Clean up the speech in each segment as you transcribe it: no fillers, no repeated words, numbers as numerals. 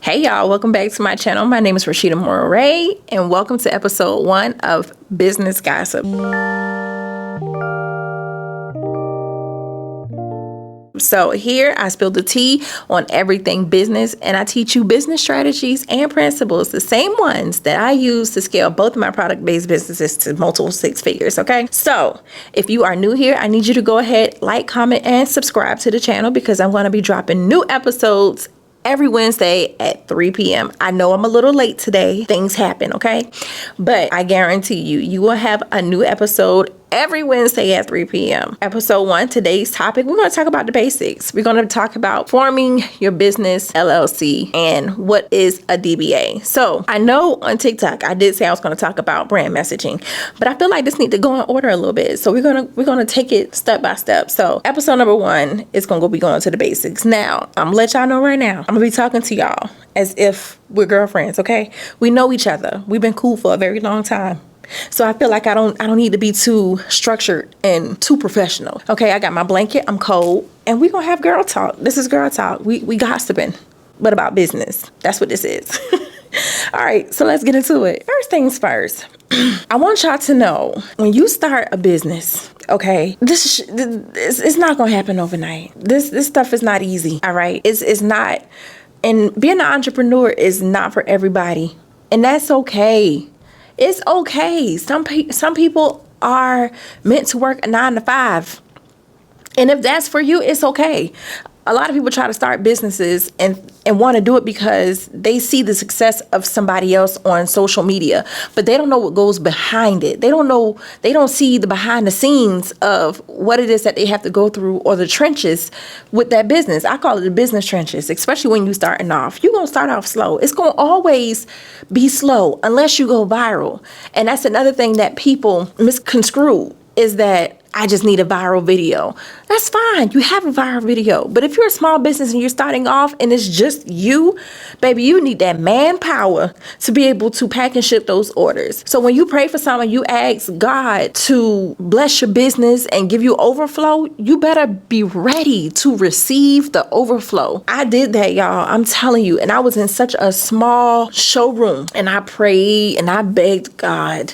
Hey y'all, welcome back to my channel. My name is Rashida Moray and welcome to episode 1 of Business Gossip. So here I spill the tea on everything business, and I teach you business strategies and principles, the same ones that I use to scale both of my product-based businesses to multiple 6 figures, okay? So if you are new here, I need you to go ahead, like, comment, and subscribe to the channel because I'm going to be dropping new episodes every Wednesday at 3 p.m. I know I'm a little late today. Things happen, okay? But I guarantee you will have a new episode every Wednesday at 3 p.m. Episode 1, today's topic, we're going to talk about the basics. We're going to talk about forming your business LLC and what is a DBA. So I know on TikTok, I did say I was going to talk about brand messaging, but I feel like this needs to go in order a little bit. So we're going to take it step by step. So episode number 1 is going to be going to the basics. Now, I'm going to let y'all know right now, I'm going to be talking to y'all as if we're girlfriends, okay? We know each other. We've been cool for a very long time. So I feel like I don't need to be too structured and too professional. Okay, I got my blanket, I'm cold, and we're going to have girl talk. This is girl talk. We gossiping, but about business. That's what this is. All right, so let's get into it. First things first. I want y'all to know, when you start a business, okay, it's not going to happen overnight. This stuff is not easy, all right? It's not. And being an entrepreneur is not for everybody, and that's okay. It's okay. Some people are meant to work a 9 to 5. And if that's for you, it's okay. A lot of people try to start businesses and want to do it because they see the success of somebody else on social media, but they don't know what goes behind it. They don't see the behind the scenes of what it is that they have to go through, or the trenches with that business. I call it the business trenches, especially when you're starting off. You're going to start off slow. It's going to always be slow unless you go viral. And that's another thing that people misconstrue, is that I just need a viral video. That's fine. You have a viral video. But if you're a small business and you're starting off and it's just you, baby, you need that manpower to be able to pack and ship those orders. So when you pray for someone, you ask God to bless your business and give you overflow, you better be ready to receive the overflow. I did that, y'all. I'm telling you. And I was in such a small showroom, and I prayed and I begged God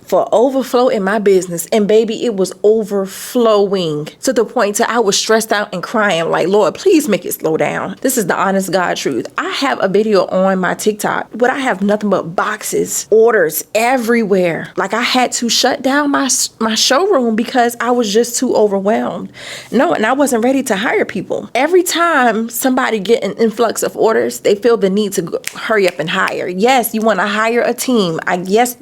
for overflow in my business. And baby, it was overflowing to the point that I was stressed out and crying like, Lord, please make it slow down. This is the honest God truth. I have a video on my TikTok, but I have nothing but boxes, orders everywhere. Like, I had to shut down my showroom because I was just too overwhelmed. No, and I wasn't ready to hire people. Every time somebody get an influx of orders, they feel the need to hurry up and hire. Yes, you want to hire a team. Yes,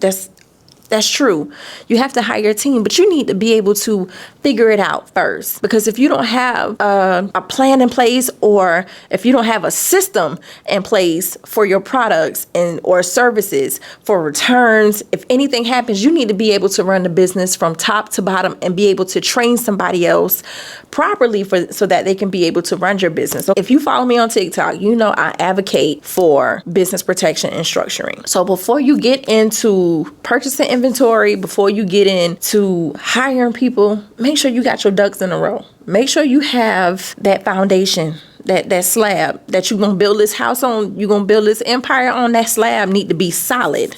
that's true. You have to hire a team, but you need to be able to figure it out first. Because if you don't have a plan in place, or if you don't have a system in place for your products or services, for returns, if anything happens, you need to be able to run the business from top to bottom and be able to train somebody else properly so that they can be able to run your business. So if you follow me on TikTok, you know I advocate for business protection and structuring. So before you get into purchasing inventory, before you get into hiring people, make sure you got your ducks in a row. Make sure you have that foundation, that slab that you're going to build this house on, you're going to build this empire on. That slab need to be solid.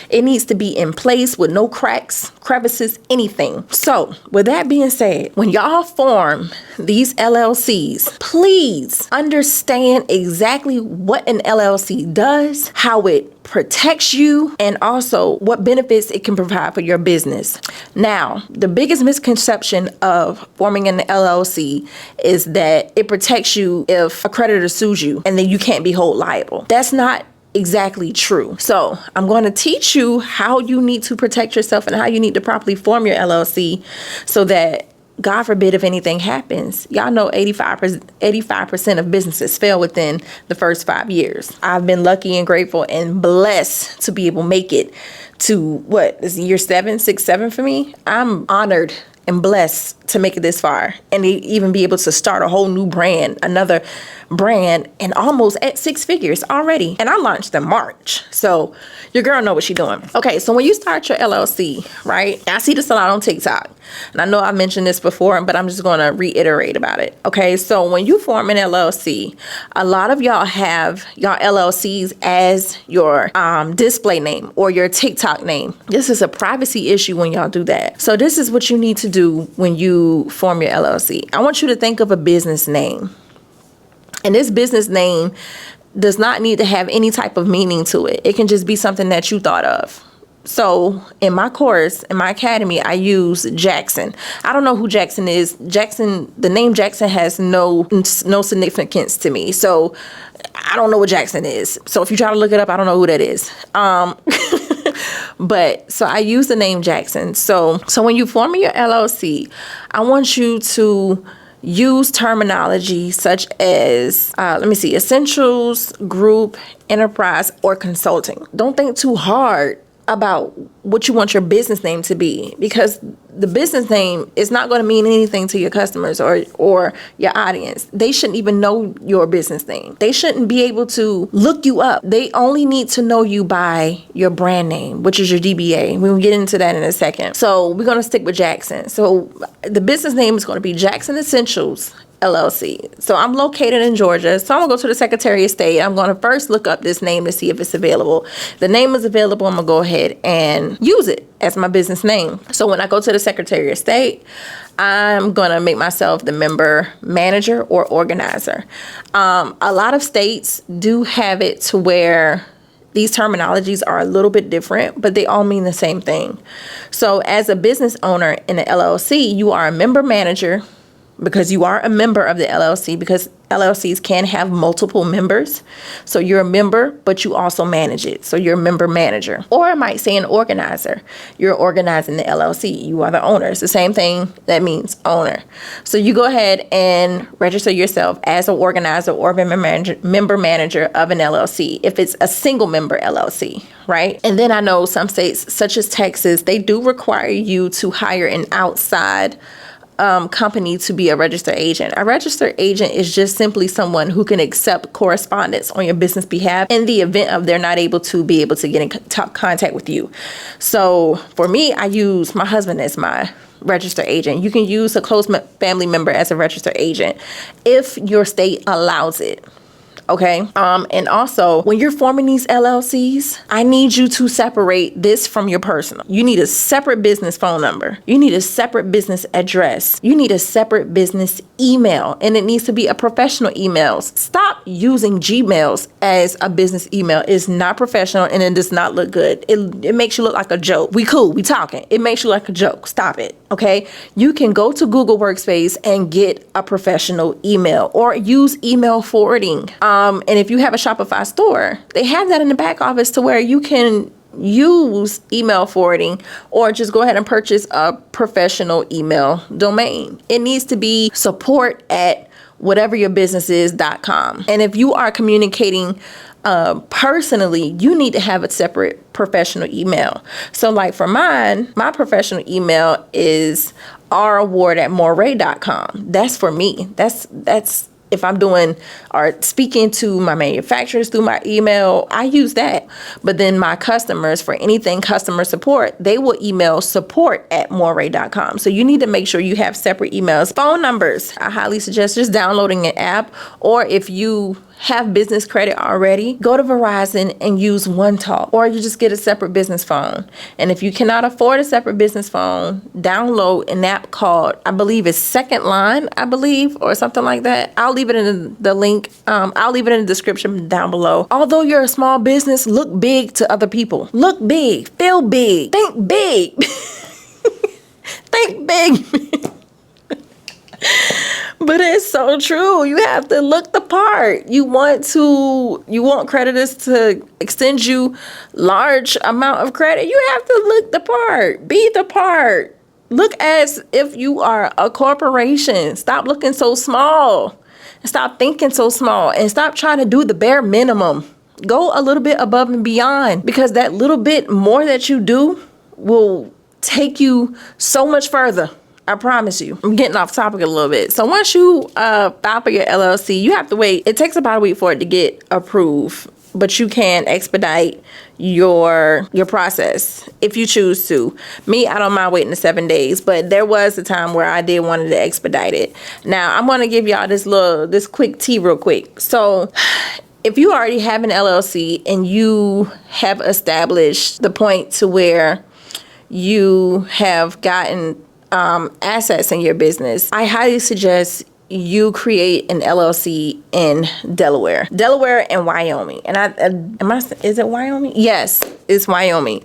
It needs to be in place with no cracks, crevices, anything. So with that being said, when y'all form these LLCs, please understand exactly what an LLC does, how it protects you, and also what benefits it can provide for your business. Now, the biggest misconception of forming an LLC is that it protects you if a creditor sues you and then you can't be held liable. That's not exactly true. So I'm going to teach you how you need to protect yourself and how you need to properly form your LLC so that, God forbid, if anything happens, y'all know 85% of businesses fail within the first 5 years. I've been lucky and grateful and blessed to be able to make it to this year 7 for me. I'm honored and blessed to make it this far and even be able to start a whole new brand, another brand and almost at 6 figures already. And I launched in March. So your girl know what she's doing. Okay, so when you start your LLC, right? I see this a lot on TikTok. And I know I mentioned this before, but I'm just going to reiterate about it. Okay, so when you form an LLC, a lot of y'all have y'all LLCs as your display name or your TikTok name. This is a privacy issue when y'all do that. So this is what you need to do when you form your LLC. I want you to think of a business name. And this business name does not need to have any type of meaning to it. It can just be something that you thought of. So in my course, in my academy, I use Jackson. I don't know who Jackson is. Jackson, the name Jackson has no significance to me. So I don't know what Jackson is. So if you try to look it up, I don't know who that is. But so I use the name Jackson. So when you form your LLC, I want you to use terminology such as, essentials, group, enterprise, or consulting. Don't think too hard about what you want your business name to be, because the business name is not going to mean anything to your customers or your audience. They shouldn't even know your business name. They shouldn't be able to look you up. They only need to know you by your brand name, which is your DBA. We'll get into that in a second. So we're going to stick with Jackson. So the business name is going to be Jackson Essentials LLC. So I'm located in Georgia. So I'm gonna go to the Secretary of State. I'm gonna first look up this name to see if it's available. The name is available. I'm gonna go ahead and use it as my business name. So when I go to the Secretary of State, I'm gonna make myself the member manager or organizer. A lot of states do have it to where these terminologies are a little bit different, but they all mean the same thing. So as a business owner in an LLC, you are a member manager, because you are a member of the LLC, because LLCs can have multiple members. So you're a member, but you also manage it. So you're a member manager. Or I might say an organizer. You're organizing the LLC. You are the owner. It's the same thing. That means owner. So you go ahead and register yourself as an organizer or member manager of an LLC if it's a single member LLC, right? And then I know some states, such as Texas, they do require you to hire an outside company to be a registered agent. A registered agent is just simply someone who can accept correspondence on your business behalf in the event of they're not able to get in contact with you. So for me, I use my husband as my registered agent. You can use a close family member as a registered agent if your state allows it. Okay. And also when you're forming these LLCs, I need you to separate this from your personal. You need a separate business phone number. You need a separate business address. You need a separate business email, and it needs to be a professional email. Stop using Gmails as a business email. It's not professional and it does not look good. It makes you look like a joke. We cool. We talking. It makes you like a joke. Stop it. Okay. You can go to Google Workspace and get a professional email or use email forwarding. And if you have a Shopify store, they have that in the back office to where you can use email forwarding or just go ahead and purchase a professional email domain. It needs to be support@whateveryourbusinessis.com. And if you are communicating personally, you need to have a separate professional email. So like for mine, my professional email is rward@moray.com. That's for me. That's if I'm doing or speaking to my manufacturers through my email, I use that. But then my customers, for anything customer support, they will email support@moray.com. So you need to make sure you have separate emails. Phone numbers, I highly suggest just downloading an app, or if you have business credit already, go to Verizon and use One Talk, or you just get a separate business phone. And if you cannot afford a separate business phone, download an app called, I believe it's Second Line, or something like that. I'll leave it in the link. I'll leave it in the description down below. Although you're a small business, look big to other people. Look big, feel big, think big. Think big. But it's so true. You have to look the part. You want creditors to extend you large amount of credit. You have to look the part. Be the part. Look as if you are a corporation. Stop looking so small. And stop thinking so small. And stop trying to do the bare minimum. Go a little bit above and beyond, because that little bit more that you do will take you so much further. I promise you. I'm getting off topic a little bit. So once you file for your LLC, you have to wait. It takes about a week for it to get approved, but you can expedite your process if you choose to. Me, I don't mind waiting the 7 days, but there was a time where I did wanted to expedite it. Now I'm going to give y'all this quick tea real quick. So if you already have an LLC and you have established the point to where you have gotten assets in your business, I highly suggest you create an LLC in Delaware and Wyoming. And is it Wyoming? Yes, it's Wyoming.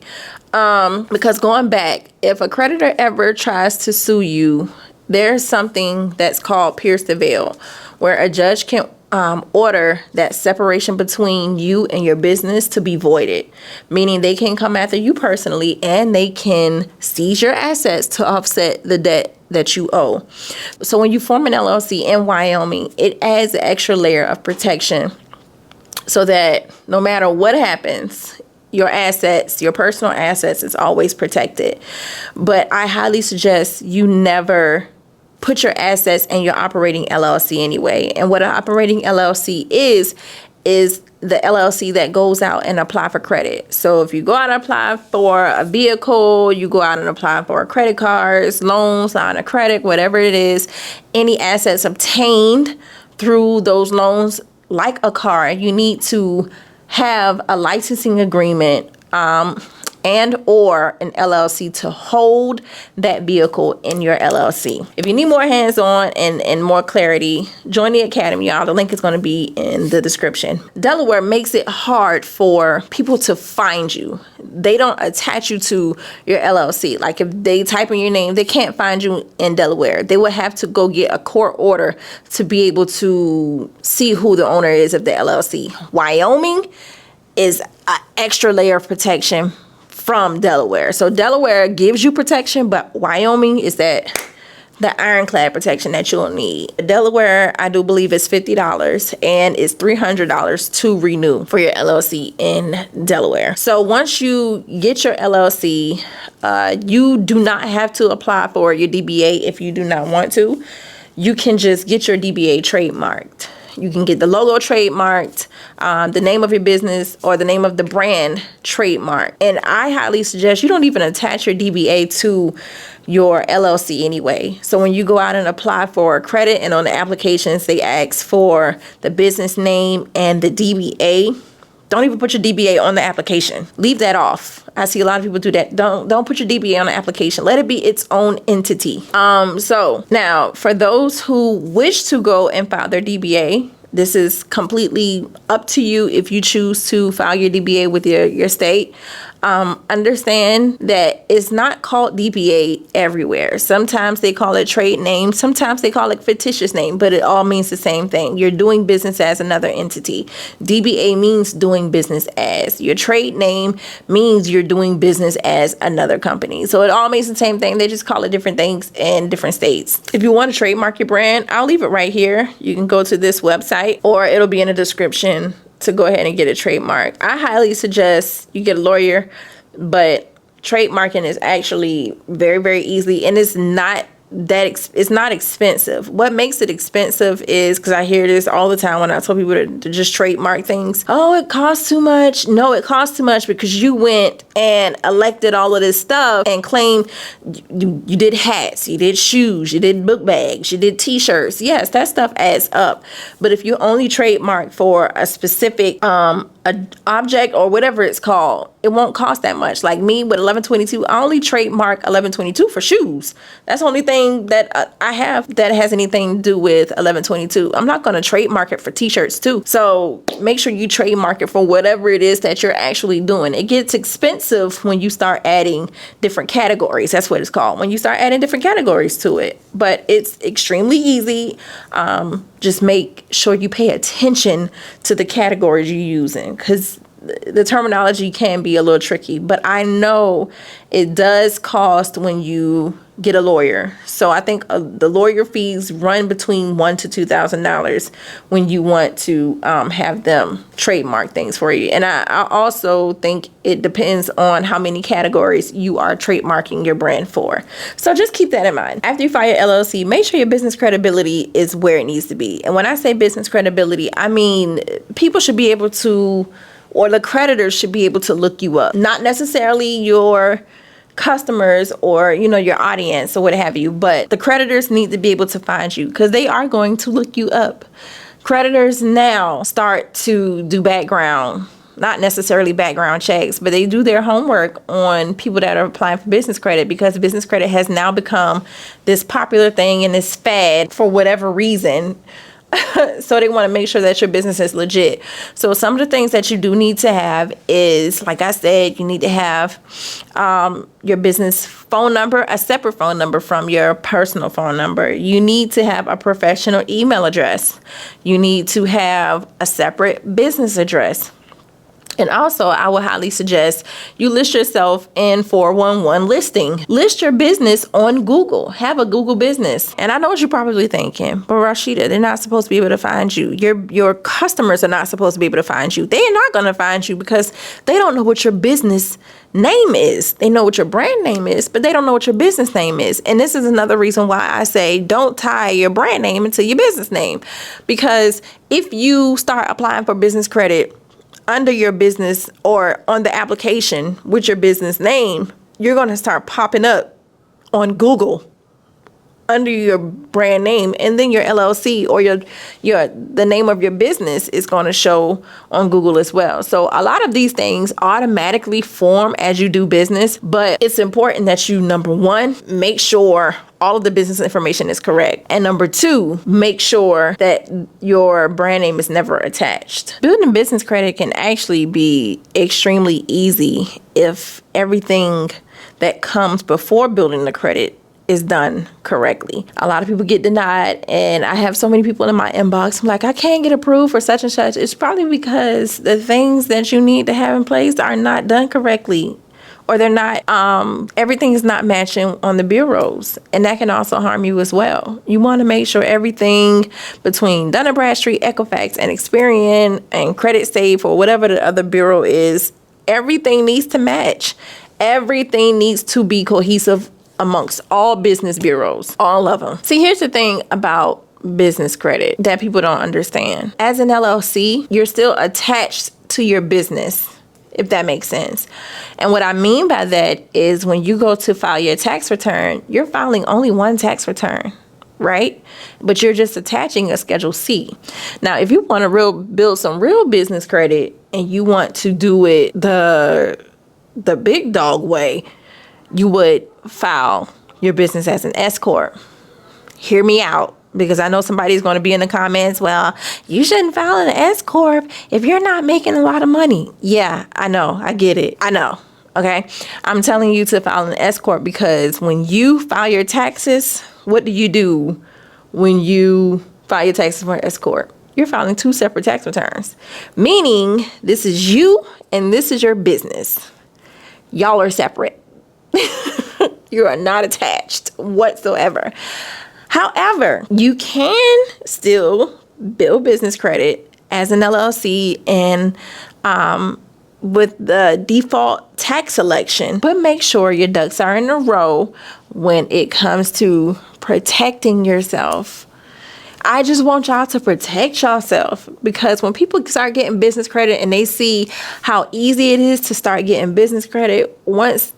Because going back, if a creditor ever tries to sue you, there's something that's called pierce the veil, where a judge can order that separation between you and your business to be voided, meaning they can come after you personally and they can seize your assets to offset the debt that you owe. So when you form an LLC in Wyoming, it adds an extra layer of protection so that no matter what happens, your assets, your personal assets, is always protected. But I highly suggest you never put your assets in your operating LLC anyway. And what an operating LLC is the LLC that goes out and apply for credit. So if you go out and apply for a vehicle, you go out and apply for credit cards, loans, line of credit, whatever it is, any assets obtained through those loans, like a car, you need to have a licensing agreement and or an LLC to hold that vehicle in your LLC. If you need more hands-on and more clarity, join the academy, y'all. The link is going to be in the description. Delaware makes it hard for people to find you. They don't attach you to your LLC. Like if they type in your name, they can't find you in Delaware. They would have to go get a court order to be able to see who the owner is of the LLC. Wyoming is an extra layer of protection from Delaware. So Delaware gives you protection, but Wyoming is the ironclad protection that you'll need. Delaware, I do believe, is $50 and it's $300 to renew for your LLC in Delaware. So once you get your LLC, you do not have to apply for your DBA if you do not want to. You can just get your DBA trademarked. You can get the logo trademarked, the name of your business or the name of the brand trademarked. And I highly suggest you don't even attach your DBA to your LLC anyway. So when you go out and apply for credit and on the applications, they ask for the business name and the DBA. Don't even put your DBA on the application. Leave that off. I see a lot of people do that. Don't put your DBA on the application. Let it be its own entity. So now for those who wish to go and file their DBA, this is completely up to you if you choose to file your DBA with your state. Understand that it's not called DBA everywhere. Sometimes they call it trade name. Sometimes they call it fictitious name, but it all means the same thing. You're doing business as another entity. DBA means doing business as. Your trade name means you're doing business as another company. So it all means the same thing. They just call it different things in different states. If you want to trademark your brand, I'll leave it right here. You can go to this website or it'll be in the description to go ahead and get a trademark. I highly suggest you get a lawyer, but trademarking is actually very, very easy, and it's not it's not expensive. What makes it expensive is, because I hear this all the time when I tell people to just trademark things. Oh, it costs too much. No, it costs too much because you went and elected all of this stuff and claimed you did hats, you did shoes, you did book bags, you did t-shirts. Yes, that stuff adds up. But if you only trademark for a specific an object or whatever it's called, it won't cost that much. Like me with 1122, I only trademark 1122 for shoes. That's the only thing that I have that has anything to do with 1122. I'm not going to trademark it for t-shirts too. So make sure you trademark it for whatever it is that you're actually doing. It gets expensive when you start adding different categories. That's what it's called. When you start adding different categories to it. But it's extremely easy. Just make sure you pay attention to the categories you're using, because the terminology can be a little tricky. But I know it does cost when you get a lawyer. So I think the lawyer fees run between $1,000 to $2,000 when you want to have them trademark things for you. And I also think it depends on how many categories you are trademarking your brand for. So just keep that in mind. After you file your LLC, make sure your business credibility is where it needs to be. And when I say business credibility, I mean people should be able to, or the creditors should be able to look you up. Not necessarily your customers or your audience or what have you, but the creditors need to be able to find you because they are going to look you up. Creditors now start to do background, not necessarily background checks, but they do their homework on people that are applying for business credit because business credit has now become this popular thing and this fad for whatever reason. So they want to make sure that your business is legit. So some of the things that you do need to have is, like I said, you need to have your business phone number, a separate phone number from your personal phone number. You need to have a professional email address. You need to have a separate business address. And also, I would highly suggest you list yourself in 411 listing. List your business on Google. Have a Google business. And I know what you're probably thinking, but Rashida, they're not supposed to be able to find you. Your customers are not supposed to be able to find you. They're not going to find you because they don't know what your business name is. They know what your brand name is, but they don't know what your business name is. And this is another reason why I say don't tie your brand name into your business name. Because if you start applying for business credit under your business or on the application with your business name, you're going to start popping up on Google under your brand name, and then your LLC or the name of your business is going to show on Google as well. So a lot of these things automatically form as you do business, but it's important that you, number one, make sure all of the business information is correct. And number two, make sure that your brand name is never attached. Building business credit can actually be extremely easy if everything that comes before building the credit is done correctly. A lot of people get denied, and I have so many people in my inbox. I'm like, I can't get approved for such and such. It's probably because the things that you need to have in place are not done correctly, or they're not, everything is not matching on the bureaus, and that can also harm you as well. You want to make sure everything between Dun & Bradstreet, Equifax, and Experian, and Credit Safe, or whatever the other bureau is, everything needs to match. Everything needs to be cohesive amongst all business bureaus, all of them. See, here's the thing about business credit that people don't understand. As an LLC, you're still attached to your business, if that makes sense. And what I mean by that is when you go to file your tax return, you're filing only one tax return, right? But you're just attaching a Schedule C. Now, if you want to build some real business credit and you want to do it the big dog way, you would file your business as an S Corp. Hear me out, because I know somebody's going to be in the comments, well, you shouldn't file an S Corp if you're not making a lot of money. Yeah, I know. I get it. I know. Okay. I'm telling you to file an S Corp because when you file your taxes, what do you do when you file your taxes for an S Corp? You're filing two separate tax returns, meaning this is you and this is your business. Y'all are separate. You are not attached whatsoever. However, you can still build business credit as an LLC and with the default tax selection, but make sure your ducks are in a row when it comes to protecting yourself. I just want y'all to protect yourself, because when people start getting business credit and they see how easy it is to start getting business credit, once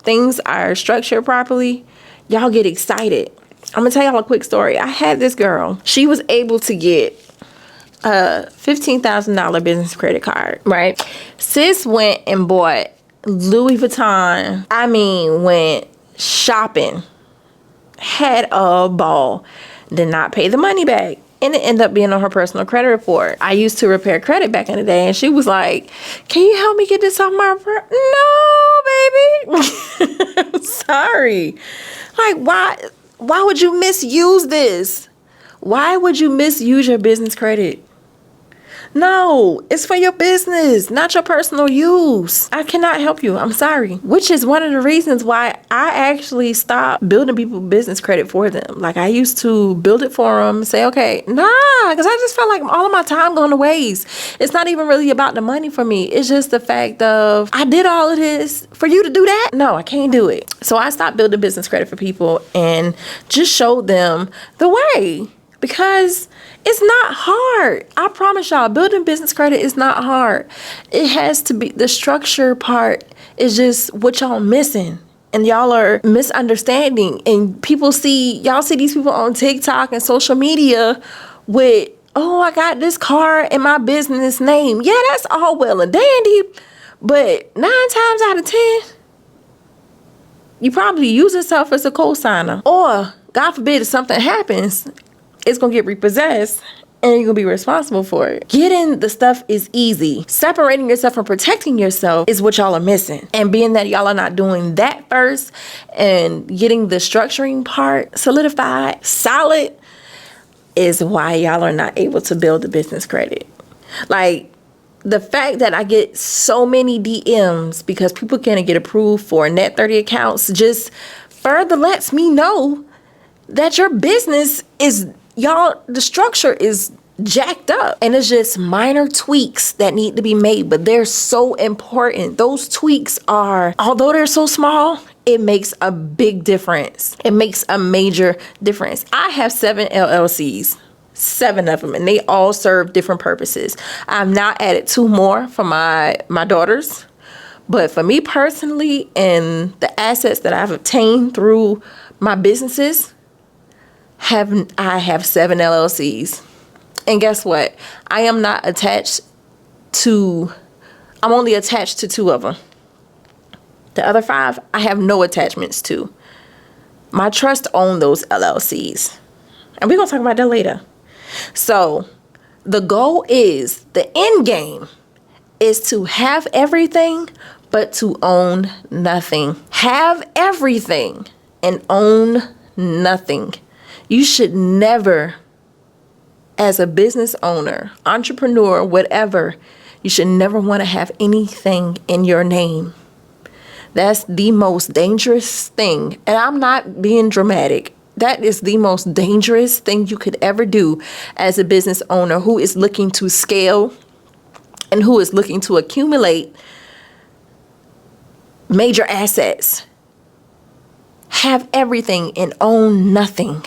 things are structured properly, y'all get excited. I'm gonna tell y'all a quick story. I had this girl. She was able to get a $15,000 business credit card, right? Sis went and bought Louis Vuitton. I mean, went shopping, had a ball, did not pay the money back. And it ended up being on her personal credit report. I used to repair credit back in the day, and she was like, can you help me get this off my report? No, baby. I'm sorry. Like, why would you misuse this? Why would you misuse your business credit? No, it's for your business, not your personal use. I cannot help you. I'm sorry. Which is one of the reasons why I actually stopped building people business credit for them. Like, I used to build it for them, say, okay, nah, because I just felt like all of my time going to waste. It's not even really about the money for me. It's just the fact of, I did all of this for you to do that? No, I can't do it. So I stopped building business credit for people and just showed them the way. Because it's not hard. I promise y'all, building business credit is not hard. It has to be, the structure part is just what y'all missing. And y'all are misunderstanding. And y'all see these people on TikTok and social media with, oh, I got this car in my business name. Yeah, that's all well and dandy. But 9 times out of 10, you probably use yourself as a co-signer. Or, God forbid, if something happens, it's going to get repossessed and you're going to be responsible for it. Getting the stuff is easy. Separating yourself and protecting yourself is what y'all are missing. And being that y'all are not doing that first and getting the structuring part solidified, solid, is why y'all are not able to build the business credit. Like, the fact that I get so many DMs because people can't get approved for net 30 accounts just further lets me know that your business is, the structure is jacked up, and it's just minor tweaks that need to be made, but they're so important. Those tweaks are, although they're so small, it makes a big difference. It makes a major difference. I have 7 LLCs, 7 of them, and they all serve different purposes. I've now added 2 more for my daughters, but for me personally, and the assets that I've obtained through my businesses, I have 7 LLCs. And guess what? I'm only attached to 2 of them. The other 5, I have no attachments to. My trust owns those LLCs. And we're going to talk about that later. So the goal is, the end game is to have everything, but to own nothing. Have everything and own nothing. You should never, as a business owner, entrepreneur, whatever, you should never want to have anything in your name. That's the most dangerous thing. And I'm not being dramatic. That is the most dangerous thing you could ever do as a business owner who is looking to scale and who is looking to accumulate major assets. Have everything and own nothing.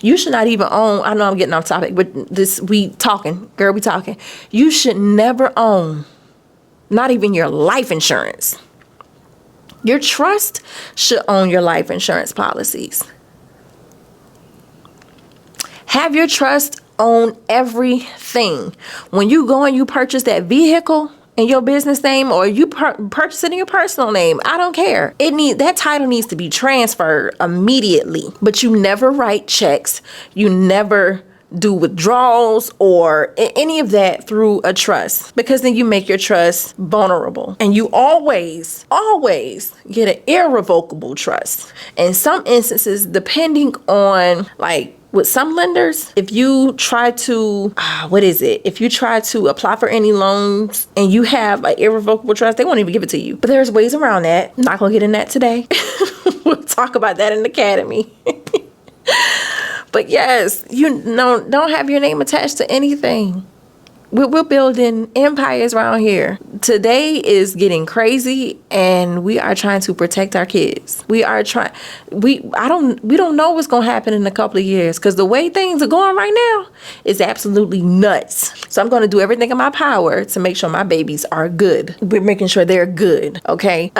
You should not even own, I know I'm getting off topic, but we talking. You should never own, not even your life insurance. Your trust should own your life insurance policies. Have your trust own everything. When you go and you purchase that vehicle in your business name, or you purchase it in your personal name, I don't care. That title needs to be transferred immediately. But you never write checks. You never do withdrawals or any of that through a trust, because then you make your trust vulnerable. And you always get an irrevocable trust. In some instances, depending on, like, with some lenders, if you try to, if you try to apply for any loans and you have an irrevocable trust, they won't even give it to you. But there's ways around that. I'm not gonna get in that today. We'll talk about that in the academy. But yes, don't have your name attached to anything. We're building empires around here. Today is getting crazy, and we are trying to protect our kids. We don't know what's gonna happen in a couple of years, because the way things are going right now is absolutely nuts. So I'm gonna do everything in my power to make sure my babies are good. We're making sure they're good, okay?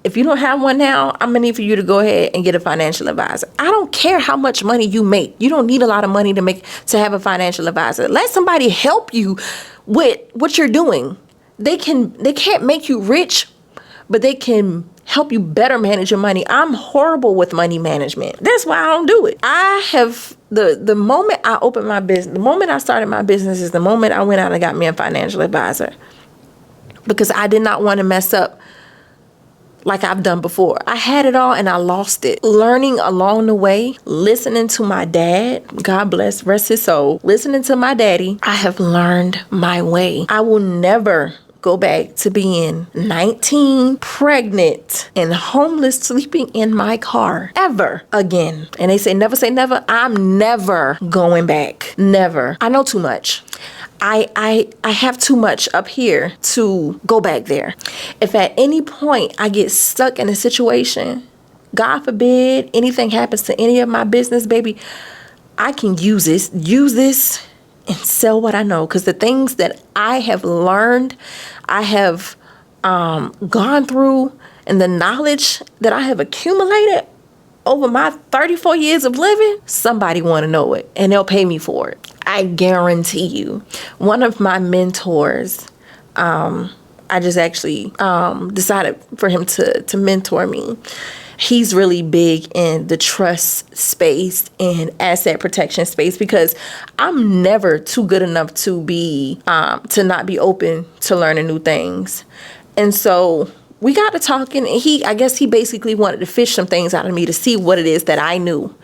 If you don't have one now, I'm gonna need for you to go ahead and get a financial advisor. I don't care how much money you make. You don't need a lot of money to have a financial advisor. Let somebody help you with what you're doing. They can't make you rich, but they can help you better manage your money. I'm horrible with money management. That's why I don't do it. I have the moment I opened my business, the moment I started my business is the moment I went out and got me a financial advisor, because I did not want to mess up like I've done before. I had it all and I lost it. Learning along the way, listening to my dad, God bless, rest his soul, listening to my daddy, I have learned my way. I will never go back to being 19, pregnant, and homeless, sleeping in my car ever again. And they say never. I'm never going back. Never. I know too much. I have too much up here to go back there. If at any point I get stuck in a situation, God forbid anything happens to any of my business, baby, I can use this and sell what I know. Because the things that I have learned, I have gone through, and the knowledge that I have accumulated over my 34 years of living, somebody want to know it, and they'll pay me for it. I guarantee you. One of my mentors, I just actually decided for him to mentor me. He's really big in the trust space and asset protection space, because I'm never too good enough to be to not be open to learning new things. And so we got to talking, and I guess he basically wanted to fish some things out of me to see what it is that I knew.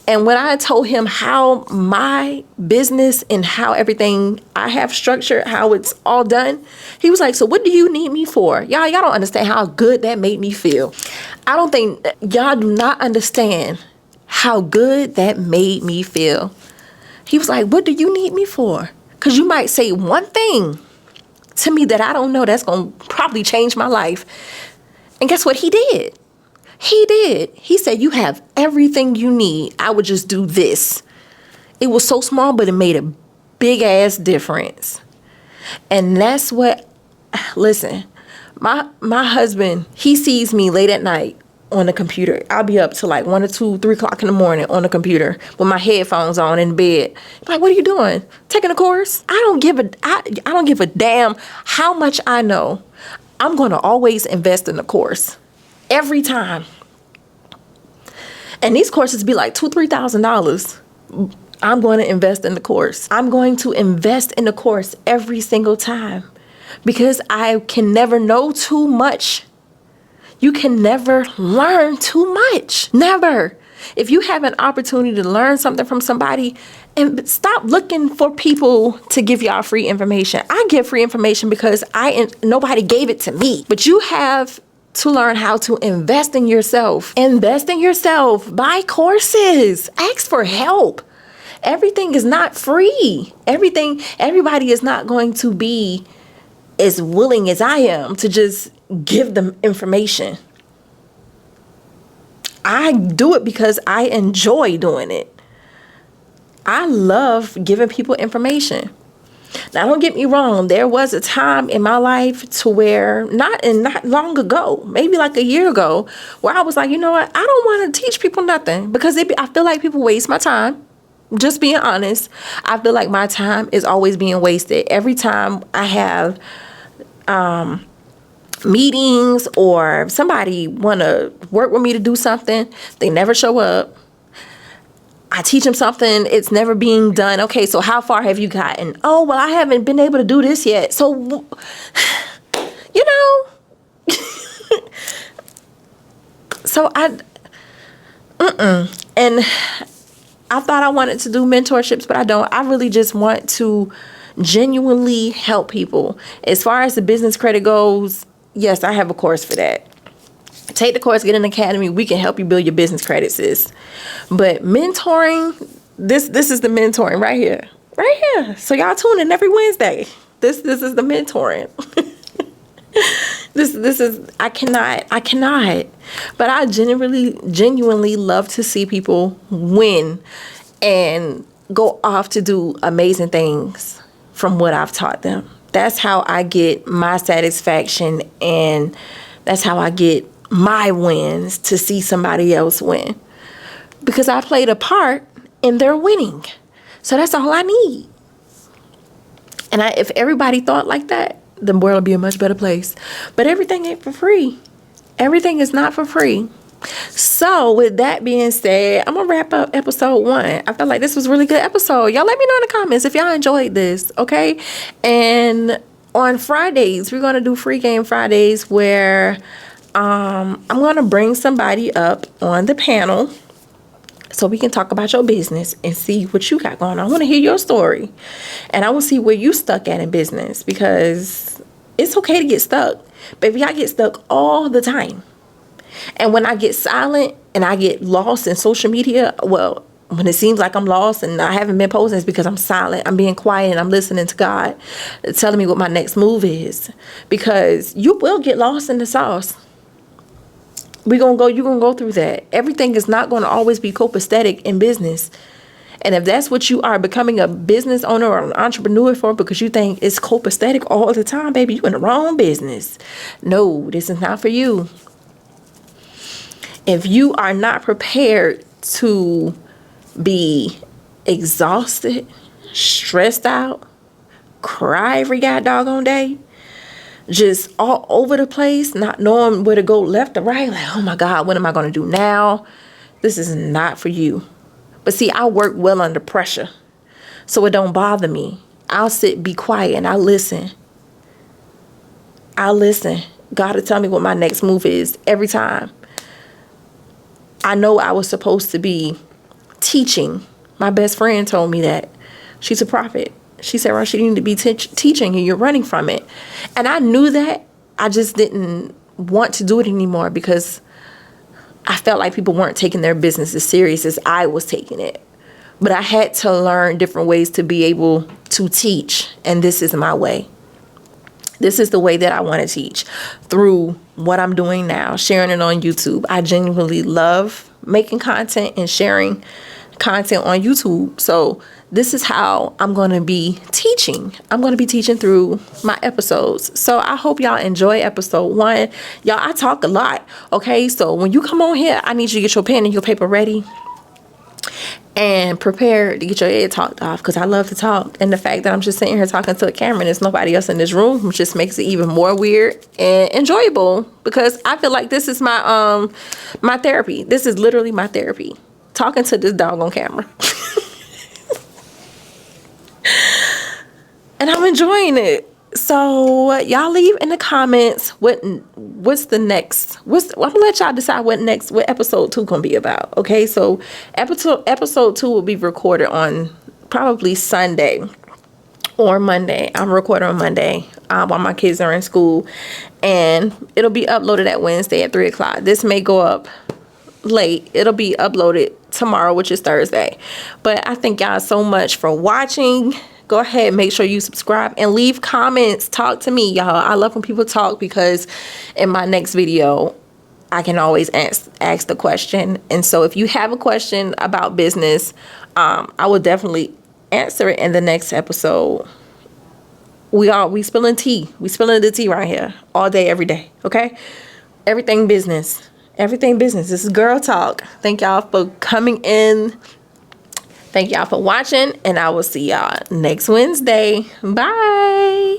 And when I told him how my business and how everything I have structured, how it's all done, he was like, so what do you need me for? Y'all don't understand how good that made me feel. I don't think y'all do not understand how good that made me feel. He was like, what do you need me for? Because you might say one thing to me that I don't know that's going to probably change my life. And guess what he did? He did. He said, you have everything you need. I would just do this. It was so small, but it made a big ass difference. And that's what, listen, my husband, he sees me late at night on the computer. I'll be up till like 1 or 2, 3 o'clock in the morning on the computer with my headphones on in bed. Like, what are you doing? Taking a course? I don't give a damn how much I know. I'm going to always invest in the course every time. And these courses be like $2,000-$3,000. I'm going to invest in the course. I'm going to invest in the course every single time, because I can never know too much. You can never learn too much. Never. If you have an opportunity to learn something from somebody, and stop looking for people to give y'all free information. I give free information because nobody gave it to me. But you have to learn how to invest in yourself. Invest in yourself. Buy courses. Ask for help. Everything is not free. Everybody is not going to be as willing as I am to just give them information. I do it because I enjoy doing it. I love giving people information. Now, don't get me wrong. There was a time in my life to where, not long ago, maybe like a year ago, where I was like, you know what? I don't want to teach people nothing, because I feel like people waste my time. Just being honest, I feel like my time is always being wasted. Every time I have meetings or somebody want to work with me to do something, they never show up. I teach them something, it's never being done. Okay, so how far have you gotten? Oh, well, I haven't been able to do this yet. So, you know, so and I thought I wanted to do mentorships, but I don't. I really just want to genuinely help people. As far as the business credit goes, yes, I have a course for that. Take the course, get an academy. We can help you build your business credit, sis. But mentoring, this is the mentoring right here. Right here. So y'all tune in every Wednesday. This is the mentoring. This is, I cannot. But I genuinely love to see people win and go off to do amazing things from what I've taught them. That's how I get my satisfaction, and that's how I get my wins, to see somebody else win, because I played a part in their winning. So that's all I need. And if everybody thought like that, the world would be a much better place. But everything ain't for free. Everything is not for free. So with that being said, I'm going to wrap up episode 1. I felt like this was a really good episode. Y'all let me know in the comments if y'all enjoyed this, okay? And on Fridays, we're going to do free game Fridays, where I'm going to bring somebody up on the panel so we can talk about your business and see what you got going on. I want to hear your story, and I want to see where you stuck at in business, because it's okay to get stuck. Baby, I get stuck all the time. And when I get silent and I get lost in social media, well, when it seems like I'm lost and I haven't been posting, it's because I'm silent. I'm being quiet and I'm listening to God telling me what my next move is. Because you will get lost in the sauce. You're going to go through that. Everything is not going to always be copacetic in business. And if that's what you are becoming a business owner or an entrepreneur for, because you think it's copacetic all the time, baby, you in the wrong business. No, this is not for you. If you are not prepared to be exhausted, stressed out, cry every doggone day, just all over the place, not knowing where to go left or right, like, oh my God, what am I going to do now? This is not for you. But see, I work well under pressure, so it don't bother me. I'll sit, be quiet, and I'll listen. God will tell me what my next move is every time. I know I was supposed to be teaching. My best friend told me that. She's a prophet. She said, Rashida, you need to be teaching and you're running from it. And I knew that. I just didn't want to do it anymore because I felt like people weren't taking their business as serious as I was taking it. But I had to learn different ways to be able to teach. And this is my way. This is the way that I want to teach, through what I'm doing now, sharing it on YouTube. I genuinely love making content and sharing content on YouTube. So this is how I'm going to be teaching. I'm going to be teaching through my episodes. So I hope y'all enjoy episode 1. Y'all, I talk a lot. Okay, so when you come on here, I need you to get your pen and your paper ready and prepare to get your head talked off, because I love to talk. And the fact that I'm just sitting here talking to a camera and there's nobody else in this room just makes it even more weird and enjoyable, because I feel like this is my my therapy. This is literally my therapy, talking to this doggone camera. And I'm enjoying it. So y'all leave in the comments what's the next. I'm gonna let y'all decide what episode 2 gonna be about. Okay, so episode 2 will be recorded on probably Sunday or Monday. I'm recording on Monday while my kids are in school, and it'll be uploaded at Wednesday at 3:00. This may go up late. It'll be uploaded tomorrow, which is Thursday. But I thank y'all so much for watching. Go ahead, make sure you subscribe and leave comments. Talk to me, y'all. I love when people talk, because in my next video, I can always ask the question. And so if you have a question about business, I will definitely answer it in the next episode. We spilling tea. We spilling the tea right here all day, every day. Okay? Everything business. Everything business. This is Girl Talk. Thank y'all for coming in. Thank y'all for watching, and I will see y'all next Wednesday. Bye.